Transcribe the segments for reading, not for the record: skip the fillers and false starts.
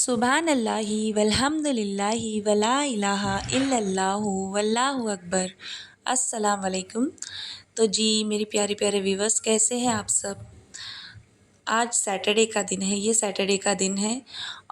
सुबहान अल्लाहि वल्हम्दुलिल्लाहि वला इलाहा इल्लल्लाहु वल्लाहु अकबर। अस्सलाम वालेकुम। तो जी मेरे प्यारे प्यारे व्यूवर्स, कैसे हैं आप सब। आज सैटरडे का दिन है, ये सैटरडे का दिन है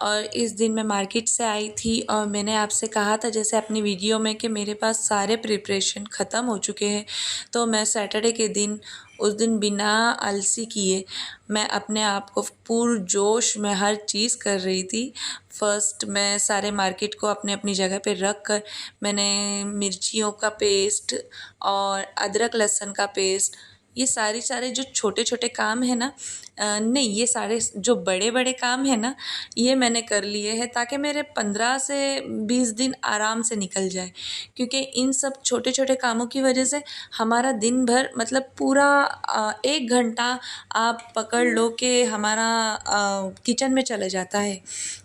और इस दिन मैं मार्केट से आई थी और मैंने आपसे कहा था जैसे अपनी वीडियो में कि मेरे पास सारे प्रिपरेशन ख़त्म हो चुके हैं। तो मैं सैटरडे के दिन उस दिन बिना आलसी किए मैं अपने आप को पुरजोश में हर चीज़ कर रही थी। फ़र्स्ट मैं सारे मार्केट को अपने अपनी जगह पे रख कर मैंने मिर्चियों का पेस्ट और अदरक लहसुन का पेस्ट, ये सारे जो छोटे छोटे काम है ना, नहीं ये सारे जो बड़े बड़े काम है ना, ये मैंने कर लिए हैं ताकि मेरे 15 से 20 दिन आराम से निकल जाए। क्योंकि इन सब छोटे छोटे कामों की वजह से हमारा दिन भर मतलब पूरा 1 घंटा आप पकड़ लो कि हमारा किचन में चला जाता है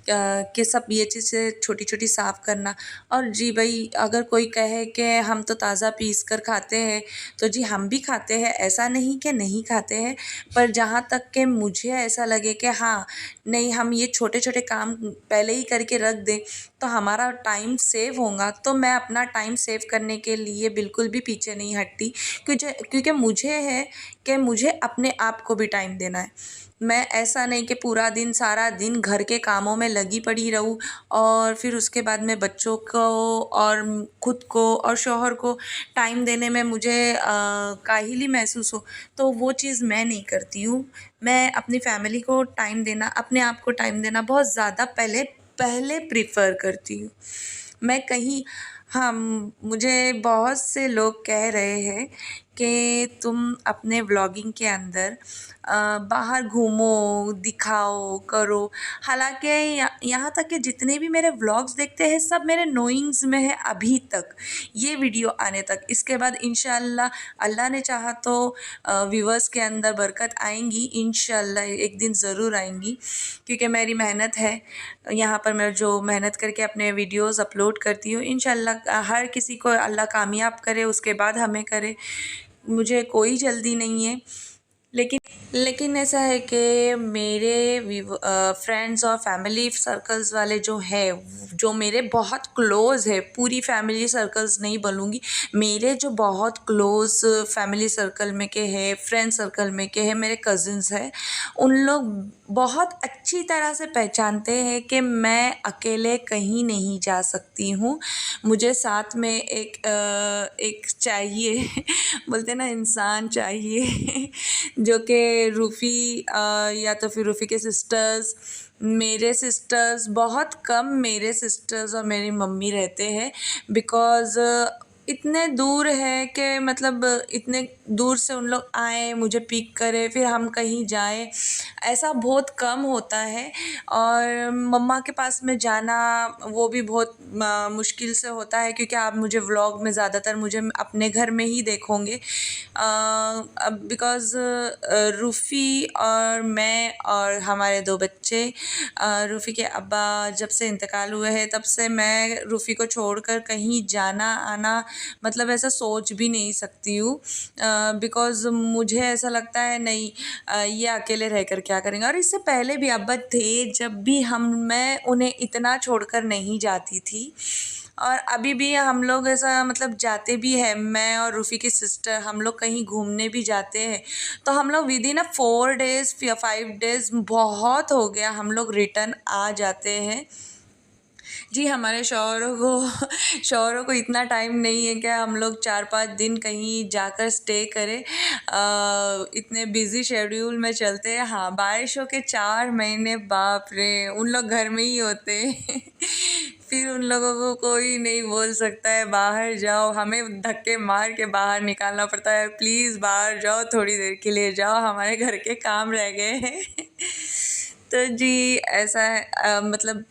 कि सब ये चीज़ें छोटी छोटी साफ़ करना। और जी भाई, अगर कोई कहे कि हम तो ताज़ा पीस कर खाते हैं, तो जी हम भी खाते हैं, ऐसा नहीं कि नहीं खाते हैं। पर जहाँ तक कि मुझे ऐसा लगे कि हाँ नहीं, हम ये छोटे छोटे काम पहले ही करके रख दें तो हमारा टाइम सेव होगा, तो मैं अपना टाइम सेव करने के लिए बिल्कुल भी पीछे नहीं हटती। क्योंकि मुझे है कि मुझे अपने आप को भी टाइम देना है। मैं ऐसा नहीं कि पूरा दिन सारा दिन घर के कामों में लगी पड़ी रहूँ और फिर उसके बाद में बच्चों को और खुद को और शौहर को टाइम देने में मुझे काहिली महसूस हो, तो वो चीज़ मैं नहीं करती हूँ। मैं अपनी फैमिली को टाइम देना, अपने आप को टाइम देना बहुत ज़्यादा पहले पहले प्रेफर करती हूँ। मैं कहीं, हाँ, मुझे बहुत से लोग कह रहे हैं कि तुम अपने व्लॉगिंग के अंदर बाहर घूमो, दिखाओ, करो। हालाँकि यहाँ तक कि जितने भी मेरे व्लॉग्स देखते हैं सब मेरे नोइंग्स में है अभी तक, ये वीडियो आने तक। इसके बाद इंशाअल्लाह अल्लाह ने चाहा तो व्यूअर्स के अंदर बरकत आएंगी, इंशाअल्लाह एक दिन ज़रूर आएंगी। क्योंकि मेरी मेहनत है, यहाँ पर मैं जो मेहनत करके अपने वीडियोस अपलोड करती हूँ, इंशाअल्लाह हर किसी को अल्लाह कामयाब करे, उसके बाद हमें करे। मुझे कोई जल्दी नहीं है। लेकिन ऐसा है कि मेरे फ्रेंड्स और फैमिली सर्कल्स वाले जो है, जो मेरे बहुत क्लोज़ है, पूरी फैमिली सर्कल्स नहीं बोलूँगी, मेरे जो बहुत क्लोज़ फैमिली सर्कल में के हैं, फ्रेंड सर्कल में के हैं, मेरे कज़िन्स हैं, उन लोग बहुत अच्छी तरह से पहचानते हैं कि मैं अकेले कहीं नहीं जा सकती हूँ। मुझे साथ में एक चाहिए बोलते ना, इंसान चाहिए जो कि रूफ़ी या तो फिर रूफ़ी के सिस्टर्स, मेरे सिस्टर्स, बहुत कम मेरे सिस्टर्स और मेरी मम्मी रहते हैं। बिकॉज़ इतने दूर है कि मतलब इतने दूर से उन लोग आए, मुझे पिक करें, फिर हम कहीं जाएं, ऐसा बहुत कम होता है। और मम्मा के पास में जाना वो भी बहुत मुश्किल से होता है, क्योंकि आप मुझे व्लॉग में ज़्यादातर मुझे अपने घर में ही देखोगे। बिकॉज़ रूफ़ी और मैं और हमारे 2 बच्चे, रूफ़ी के अब्बा जब से इंतकाल हुए हैं तब से मैं रूफ़ी को छोड़कर कहीं जाना आना मतलब ऐसा सोच भी नहीं सकती हूँ। बिकॉज़ मुझे ऐसा लगता है नहीं, ये अकेले रहकर क्या करेंगे। और इससे पहले भी अब्बा थे, जब भी मैं उन्हें इतना छोड़कर नहीं जाती थी। और अभी भी हम लोग ऐसा मतलब जाते भी हैं, मैं और रूफ़ी की सिस्टर, हम लोग कहीं घूमने भी जाते हैं तो हम लोग विदिन 4 डेज़ या 5 डेज़, बहुत हो गया, हम लोग रिटर्न आ जाते हैं। जी, हमारे शौहरों को इतना टाइम नहीं है कि हम लोग 4-5 दिन कहीं जाकर स्टे करें। इतने बिज़ी शेड्यूल में चलते हैं। हाँ, बारिशों के 4 महीने, बाप रे, उन लोग घर में ही होते हैं फिर उन लोगों को कोई नहीं बोल सकता है बाहर जाओ, हमें धक्के मार के बाहर निकालना पड़ता है, प्लीज़ बाहर जाओ, थोड़ी देर के लिए जाओ, हमारे घर के काम रह गए हैं तो जी ऐसा है। मतलब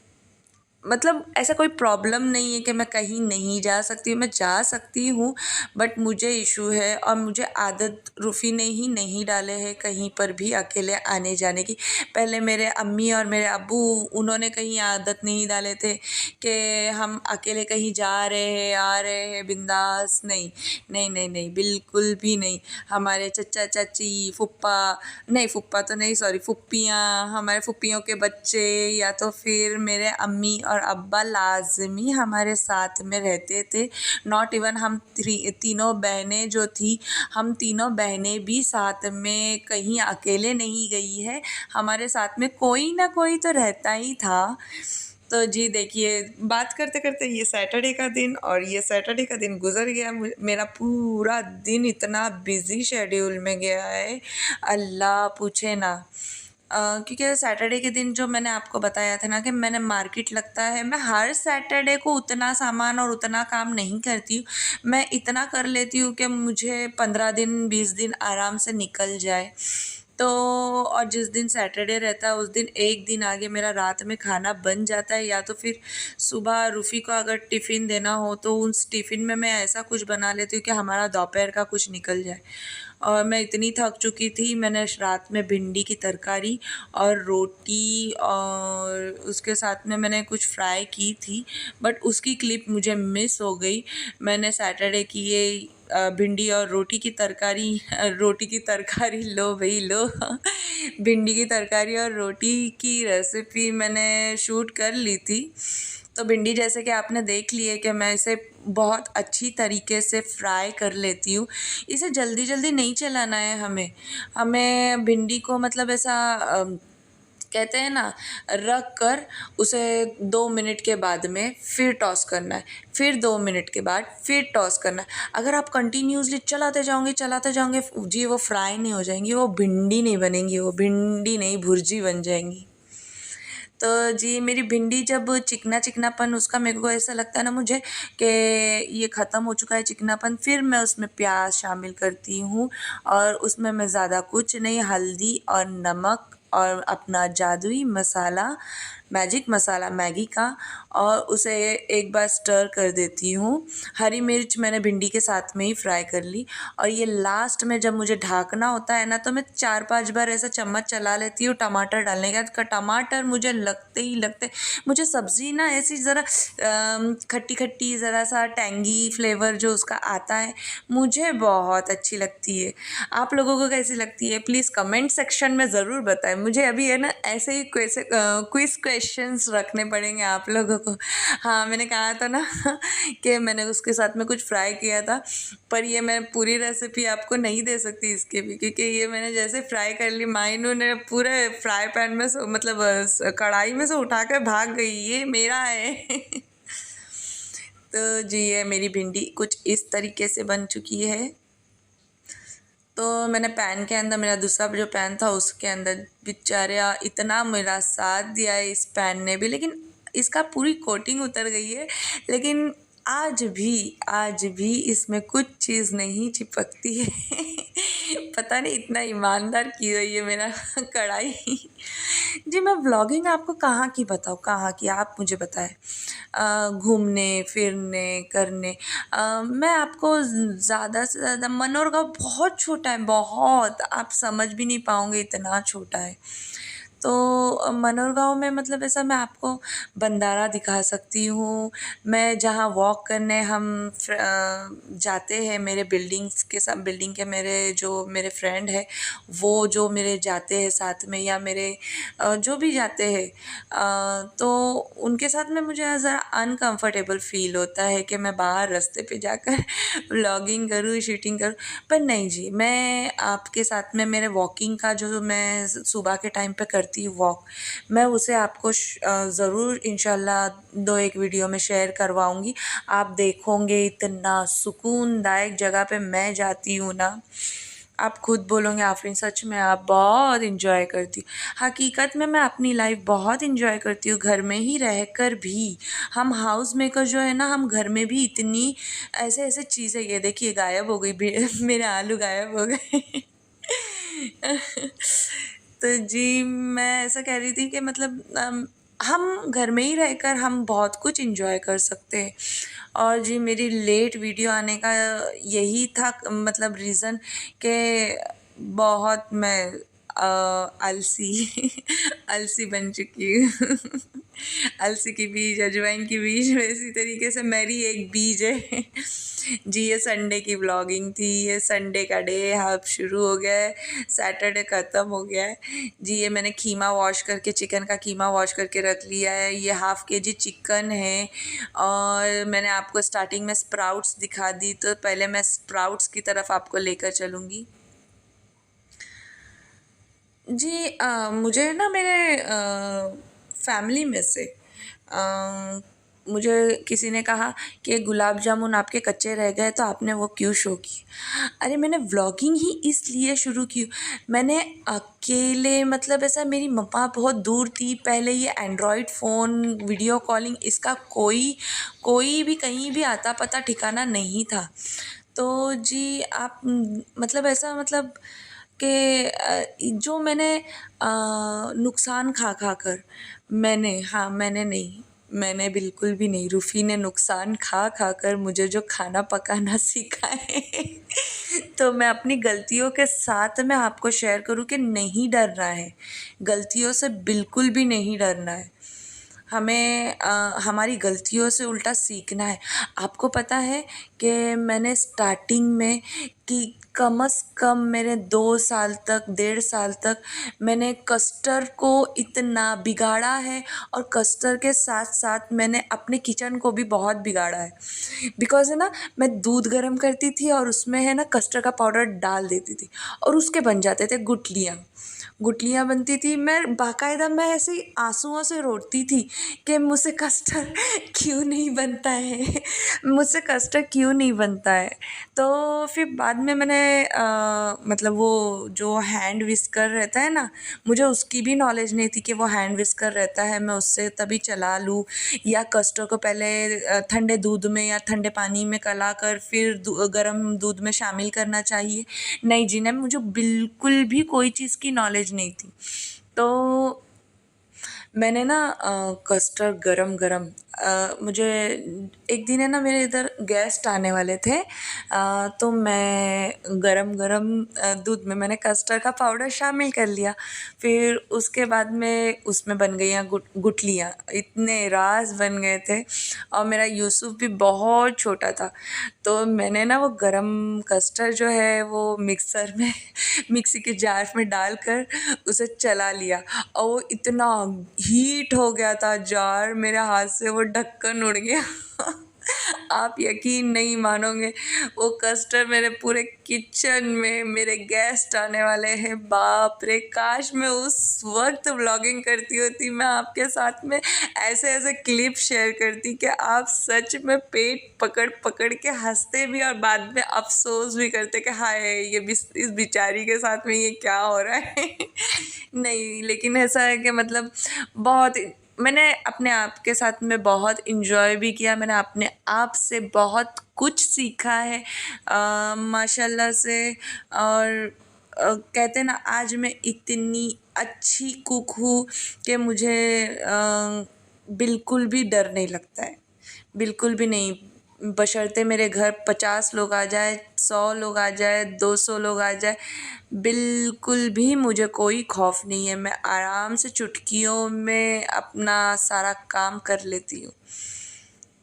मतलब ऐसा कोई प्रॉब्लम नहीं है कि मैं कहीं नहीं जा सकती हूँ, मैं जा सकती हूँ, बट मुझे इशू है और मुझे आदत रूफ़ी ने ही नहीं डाले हैं कहीं पर भी अकेले आने जाने की। पहले मेरे अम्मी और मेरे अब्बू उन्होंने कहीं आदत नहीं डाले थे कि हम अकेले कहीं जा रहे हैं, आ रहे हैं बिंदास, नहीं, नहीं, नहीं, नहीं, बिल्कुल भी नहीं। हमारे चचा चाची, फूफा, नहीं फूफा तो नहीं, सॉरी, फूफियाँ, हमारे फूफियों के बच्चे या तो फिर मेरे अम्मी और अब्बा लाज़मी हमारे साथ में रहते थे। नॉट इवन हम तीनों बहनें जो थी, हम तीनों बहनें भी साथ में कहीं अकेले नहीं गई है, हमारे साथ में कोई ना कोई तो रहता ही था। तो जी देखिए, बात करते करते ये सैटरडे का दिन और ये सैटरडे का दिन गुज़र गया। मेरा पूरा दिन इतना बिज़ी शेड्यूल में गया है, अल्लाह पूछे ना। क्योंकि सैटरडे के दिन जो मैंने आपको बताया था ना कि मैंने मार्केट लगता है, मैं हर सैटरडे को उतना सामान और उतना काम नहीं करती हूँ। मैं इतना कर लेती हूँ कि मुझे 15 दिन 20 दिन आराम से निकल जाए। तो और जिस दिन सैटरडे रहता है उस दिन एक दिन आगे मेरा रात में खाना बन जाता है, या तो फिर सुबह रूफ़ी को अगर टिफ़िन देना हो तो उस टिफ़िन में मैं ऐसा कुछ बना लेती हूँ कि हमारा दोपहर का कुछ निकल जाए। और मैं इतनी थक चुकी थी, मैंने रात में भिंडी की तरकारी और रोटी और उसके साथ में मैंने कुछ फ्राई की थी, बट उसकी क्लिप मुझे मिस हो गई। मैंने सैटरडे की ये भिंडी और रोटी की तरकारी रोटी की तरकारी लो भई लो भिंडी की तरकारी और रोटी की रेसिपी मैंने शूट कर ली थी। तो भिंडी जैसे कि आपने देख ली है कि मैं इसे बहुत अच्छी तरीके से फ्राई कर लेती हूँ। इसे जल्दी जल्दी नहीं चलाना है हमें। हमें भिंडी को मतलब ऐसा कहते हैं ना, रख कर उसे 2 मिनट के बाद में फिर टॉस करना है, फिर 2 मिनट के बाद फिर टॉस करना है। अगर आप कंटिन्यूसली चलाते जाओगे जी वो फ्राई नहीं हो जाएंगी, वो भिंडी नहीं बनेंगी, वो भिंडी नहीं भुर्जी बन जाएंगी। तो जी मेरी भिंडी जब चिकना चिकनापन उसका मेरे को ऐसा लगता है ना मुझे कि ये ख़त्म हो चुका है चिकनापन, फिर मैं उसमें प्याज शामिल करती हूँ और उसमें मैं ज़्यादा कुछ नहीं, हल्दी और नमक और अपना जादुई मसाला, मैजिक मसाला मैगी का, और उसे एक बार स्टर कर देती हूँ। हरी मिर्च मैंने भिंडी के साथ में ही फ्राई कर ली, और ये लास्ट में जब मुझे ढाकना होता है ना तो मैं 4-5 बार ऐसा चम्मच चला लेती हूँ टमाटर डालने के बाद। टमाटर मुझे लगते मुझे सब्ज़ी ना ऐसी ज़रा खट्टी खट्टी, ज़रा सा टैंगी फ्लेवर जो उसका आता है, मुझे बहुत अच्छी लगती है। आप लोगों को कैसी लगती है प्लीज़ कमेंट सेक्शन में ज़रूर बताएं। मुझे अभी है ना ऐसे ही क्विज़ क्वेश्चंस रखने पड़ेंगे आप लोगों को। हाँ, मैंने कहा था ना कि मैंने उसके साथ में कुछ फ्राई किया था, पर ये मैं पूरी रेसिपी आपको नहीं दे सकती इसकी भी, क्योंकि ये मैंने जैसे फ्राई कर ली, माइनू ने पूरे फ्राई पैन में से मतलब कढ़ाई में से उठा कर भाग गई, ये मेरा है तो जी ये मेरी भिंडी कुछ इस तरीके से बन चुकी है। तो मैंने पैन के अंदर, मेरा दूसरा जो पैन था उसके अंदर बेचारे इतना मेरा साथ दिया है इस पैन ने भी, लेकिन इसका पूरी कोटिंग उतर गई है, लेकिन आज भी इसमें कुछ चीज़ नहीं चिपकती है पता नहीं इतना ईमानदार क्यों है ये मेरा कढ़ाई जी मैं व्लॉगिंग आपको कहाँ की बताऊँ, कहाँ की आप मुझे बताएं। घूमने फिरने करने मैं आपको ज़्यादा से ज़्यादा, मनोरगाँव बहुत छोटा है, बहुत, आप समझ भी नहीं पाओगे इतना छोटा है। तो मनोरगाँव में मतलब ऐसा मैं आपको बंदारा दिखा सकती हूँ। मैं जहाँ वॉक करने हम जाते हैं मेरे बिल्डिंग्स के साथ, बिल्डिंग के मेरे फ्रेंड है वो जो मेरे जाते हैं साथ में, या मेरे जो भी जाते हैं तो उनके साथ में मुझे ज़रा अनकंफर्टेबल फ़ील होता है कि मैं बाहर रास्ते पे जाकर व्लॉगिंग करूँ, शूटिंग करूँ। पर नहीं जी, मैं आपके साथ में मेरे वॉकिंग का जो मैं सुबह के टाइम पे करती हूँ वॉक, मैं उसे आपको ज़रूर इंशाल्लाह 2-1 वीडियो में शेयर करवाऊँगी। आप देखोगे इतना सुकूनदायक जगह पे मैं जाती हूँ ना, आप खुद बोलोगे आफरीन सच में आप बहुत इन्जॉय करती हो। हकीकत में मैं अपनी लाइफ बहुत इन्जॉय करती हूँ, घर में ही रहकर भी। हम हाउस मेकर जो है ना, हम घर में भी इतनी ऐसे ऐसे चीज़ें, ये देखिए गायब हो गई मेरे आलू गायब हो गए तो जी मैं ऐसा कह रही थी कि मतलब हम घर में ही रहकर हम बहुत कुछ एंजॉय कर सकते हैं। और जी मेरी लेट वीडियो आने का यही था मतलब रीज़न कि बहुत मैं आलसी आलसी बन चुकी हूँ। अलसी की बीज, अजवाइन की बीज, वैसी तरीके से मेरी एक बीज है। जी ये संडे की व्लॉगिंग थी। ये संडे का डे अब शुरू हो गया है, सैटरडे ख़त्म हो गया है। जी ये मैंने कीमा वॉश करके, चिकन का कीमा वॉश करके रख लिया है। ये हाफ़ केजी चिकन है। और मैंने आपको स्टार्टिंग में स्प्राउट्स दिखा दी, तो पहले मैं स्प्राउट्स की तरफ आपको लेकर चलूँगी। जी मुझे ना मेरे फैमिली में से मुझे किसी ने कहा कि गुलाब जामुन आपके कच्चे रह गए तो आपने वो क्यों शो की। अरे मैंने व्लॉगिंग ही इसलिए शुरू की। मैंने अकेले मतलब ऐसा, मेरी मम्मा बहुत दूर थी पहले, ये एंड्रॉयड फ़ोन वीडियो कॉलिंग इसका कोई कोई भी कहीं भी आता पता ठिकाना नहीं था। तो जी आप मतलब ऐसा मतलब कि जो मैंने नुकसान खा खा कर मैंने, हाँ मैंने नहीं, मैंने बिल्कुल भी नहीं, रूफ़ी ने नुकसान खा खा कर मुझे जो खाना पकाना सिखाए तो मैं अपनी गलतियों के साथ मैं आपको शेयर करूं कि नहीं डरना है, गलतियों से बिल्कुल भी नहीं डरना है। हमें हमारी गलतियों से उल्टा सीखना है। आपको पता है कि मैंने स्टार्टिंग में कि कम से कम मेरे 2 साल तक, 1.5 साल तक मैंने कस्टर्ड को इतना बिगाड़ा है, और कस्टर्ड के साथ-साथ मैंने अपने किचन को भी बहुत बिगाड़ा है। बिकॉज़ है ना, मैं दूध गर्म करती थी और उसमें है ना कस्टर्ड का पाउडर डाल देती थी और उसके बन जाते थे गुठलियाँ। गुठलियाँ बनती थी, मैं बाकायदा मैं ऐसे ही आँसुओं से रोती थी कि मुझसे कस्टर्ड क्यों नहीं बनता है, मुझसे कस्टर्ड क्यों नहीं बनता है। तो फिर बाद में मैंने मतलब वो जो हैंड विस्कर रहता है ना, मुझे उसकी भी नॉलेज नहीं थी कि वो हैंड विस्कर रहता है, मैं उससे तभी चला लूँ, या कस्टर्ड को पहले ठंडे दूध में या ठंडे पानी में गला कर फिर गर्म दूध में शामिल करना चाहिए। नहीं जी नहीं, मुझे बिल्कुल भी कोई चीज़ की नॉलेज नहीं थी। तो मैंने ना कस्टर्ड गरम गरम मुझे एक दिन है ना, मेरे इधर गेस्ट आने वाले थे, तो मैं गरम गरम दूध में मैंने कस्टर्ड का पाउडर शामिल कर लिया। फिर उसके बाद में उसमें बन गई गुठलियाँ, इतने रास बन गए थे, और मेरा यूसुफ भी बहुत छोटा था। तो मैंने ना वो गरम कस्टर्ड जो है वो मिक्सर में मिक्सी के जार में डालकर उसे चला लिया, और वो इतना हीट हो गया था जार, मेरे हाथ से वो ढक्कन उड़ गया। आप यकीन नहीं मानोगे, वो कस्टर्ड मेरे पूरे किचन में, मेरे गेस्ट आने वाले हैं, बाप रे, काश मैं उस वक्त व्लॉगिंग करती होती, मैं आपके साथ में ऐसे ऐसे क्लिप शेयर करती कि आप सच में पेट पकड़ पकड़ के हंसते भी और बाद में अफसोस भी करते कि हाय ये इस बेचारी के साथ में ये क्या हो रहा है। नहीं, लेकिन ऐसा है कि मतलब बहुत मैंने अपने आप के साथ में बहुत इन्जॉय भी किया, मैंने अपने आप से बहुत कुछ सीखा है माशाल्लाह से। और कहते हैं ना, आज मैं इतनी अच्छी कुक हूँ कि मुझे बिल्कुल भी डर नहीं लगता है, बिल्कुल भी नहीं। बशर्ते मेरे घर 50 लोग आ जाए, 100 लोग आ जाए, 200 लोग आ जाए, बिल्कुल भी मुझे कोई खौफ नहीं है। मैं आराम से चुटकियों में अपना सारा काम कर लेती हूँ।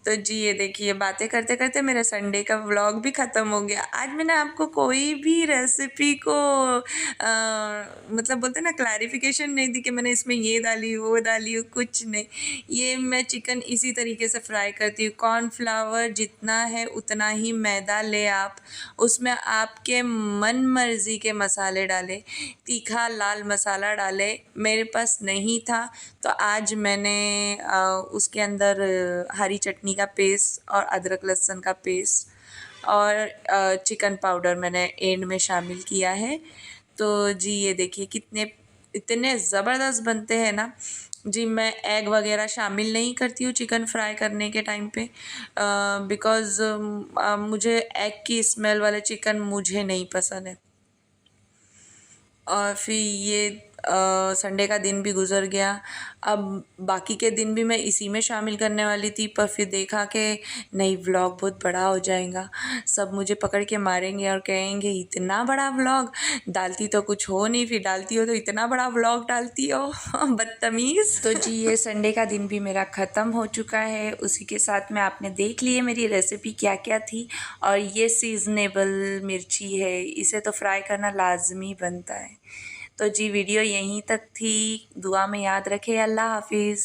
तो जी ये देखिए, बातें करते करते मेरा संडे का व्लॉग भी ख़त्म हो गया। आज मैंने आपको कोई भी रेसिपी को मतलब बोलते हैं ना क्लैरिफिकेशन नहीं दी कि मैंने इसमें ये डाली वो डाली, कुछ नहीं। ये मैं चिकन इसी तरीके से फ्राई करती हूँ। कॉर्नफ्लावर जितना है उतना ही मैदा ले आप, उसमें आपके मन मर्ज़ी के मसाले डालें, तीखा लाल मसाला डालें, मेरे पास नहीं था तो आज मैंने उसके अंदर हरी चटनी का पेस्ट और अदरक लहसुन का पेस्ट और चिकन पाउडर मैंने एंड में शामिल किया है। तो जी ये देखिए कितने इतने ज़बरदस्त बनते हैं ना जी। मैं एग वगैरह शामिल नहीं करती हूँ चिकन फ्राई करने के टाइम पे, बिकॉज़ मुझे एग की स्मेल वाले चिकन मुझे नहीं पसंद है। और फिर ये संडे का दिन भी गुजर गया। अब बाकी के दिन भी मैं इसी में शामिल करने वाली थी, पर फिर देखा कि नहीं, व्लॉग बहुत बड़ा हो जाएगा, सब मुझे पकड़ के मारेंगे और कहेंगे इतना बड़ा व्लॉग डालती तो कुछ हो नहीं, फिर डालती हो तो इतना बड़ा व्लॉग डालती हो बदतमीज़। तो जी ये संडे का दिन भी मेरा ख़त्म हो चुका है। उसी के साथ में आपने देख लिए मेरी रेसिपी क्या क्या थी। और ये सीज़नेबल मिर्ची है, इसे तो फ्राई करना लाजमी बनता है। तो जी वीडियो यहीं तक थी। दुआ में याद रखें। अल्लाह हाफिज़।